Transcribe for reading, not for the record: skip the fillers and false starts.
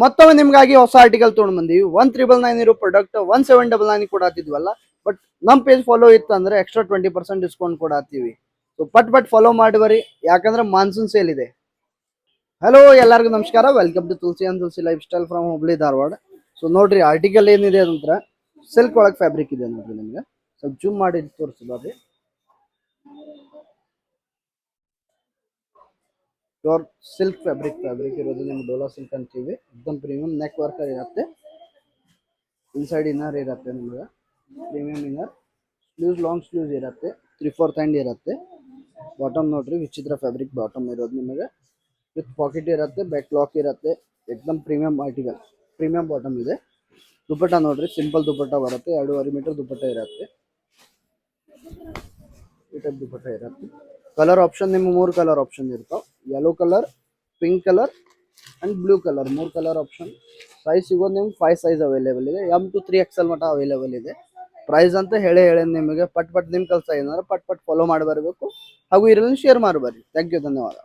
ಮತ್ತೊಮ್ಮೆ ನಿಮ್ಗಾಗಿ ಹೊಸ ಆರ್ಟಿಕಲ್ ತೊಗೊಂಡ್ ಬಂದಿವಿ 1399 ಇರೋ ಪ್ರಾಡಕ್ಟ್ 1799 ಕೊಡಾತಿದ್ವಲ್ಲ. ಬಟ್ ನಮ್ ಪೇಜ್ ಫಾಲೋ ಇತ್ತು ಅಂದ್ರೆ ಎಕ್ಸ್ಟ್ರಾ 20% ಡಿಸ್ಕೌಂಟ್ ಕೊಡಾತೀವಿ. ಸೊ ಪಟ್ ಫಾಲೋ ಮಾಡಿ ಬರ್ರಿ, ಯಾಕಂದ್ರೆ ಮಾನ್ಸೂನ್ ಸೇಲ್ ಇದೆ. ಹಲೋ ಎಲ್ಲರಿಗೂ ನಮಸ್ಕಾರ, welcome to Tulasi and Tulasi lifestyle from Hubli Dharwad. So ನೋಡ್ರಿ ಆರ್ಟಿಕಲ್ ಏನಿದೆ ಅಂದ್ರೆ ಸಿಲ್ಕ್ ಒಳಗೆ ಫ್ಯಾಬ್ರಿಕ್ ಇದೆ ನೋಡ್ರಿ. ನಿಮ್ಗೆ ಸ್ವಲ್ಪ ಜೂಮ್ ಮಾಡಿ ತೋರಿಸ್ಬಾರ್ರಿ. ಪ್ಯೂರ್ ಸಿಲ್ಕ್ ಫ್ಯಾಬ್ರಿಕ್ ಇರೋದು ನಿಮ್ಗೆ ಡೋಲಾ ಸಿಲ್ಕ್ ಅಂತೀವಿ. एकदम ಪ್ರೀಮಿಯಂ ನೆಕ್ ವರ್ಕ್ ಇರುತ್ತೆ. ಇನ್ಸೈಡ್ ಇನ್ನರ್ ಇರುತ್ತೆ ನಿಮ್ಗೆ premium inner. Sleeves long sleeves ಇರುತ್ತೆ, 3/4 ಹ್ಯಾಂಡ್ ಇರುತ್ತೆ. ಬಾಟಮ್ ನೋಡ್ರಿ ವಿಚಿತ್ರ ಫ್ಯಾಬ್ರಿಕ್ ಬಾಟಮ್ ಇರೋದು ನಿಮಗೆ. ವಿತ್ ಪಾಕೆಟ್ ಇರುತ್ತೆ, ಬ್ಯಾಕ್ ಲಾಕ್ ಇರುತ್ತೆ. एकदम ಪ್ರೀಮಿಯಂ ಆರ್ಟಿಕಲ್, ಪ್ರೀಮಿಯಂ ಬಾಟಮ್ ಇದೆ. ದುಪಟ್ಟ ನೋಡ್ರಿ ಸಿಂಪಲ್ ದುಪಟ್ಟ ಬರುತ್ತೆ, 2.5 ಮೀಟರ್ ದುಪಟ್ಟ ಇರುತ್ತೆ. ಈ ಟೈಪ್ ದುಪಟ್ಟ ಇರುತ್ತೆ. ಕಲರ್ ಆಪ್ಷನ್ ನಿಮ್ಗೆ 3 ಕಲರ್ ಆಪ್ಷನ್ ಇರ್ತಾವ. Yellow colour, pink colour and blue colour, 3 colour option. Size ಸಿಗೋದು ನಿಮ್ಗೆ 5 ಸೈಜ್ ಅವೈಲೇಬಲ್ ಇದೆ. M to 3XL ಮಟ್ಟ ಅವೈಲೇಬಲ್ ಇದೆ. ಪ್ರೈಸ್ ಅಂತ ಹೇಳೇ ನಿಮಗೆ. ಪಟ್ ನಿಮ್ ಕೆಲಸ ಏನಾದ್ರೆ ಪಟ್ ಫಾಲೋ ಮಾಡಿ ಬರಬೇಕು, ಹಾಗೂ ಇದರಲ್ಲಿ ಶೇರ್ ಮಾಡಿ ಬರ್ರಿ. ಥ್ಯಾಂಕ್ ಯು, ಧನ್ಯವಾದ.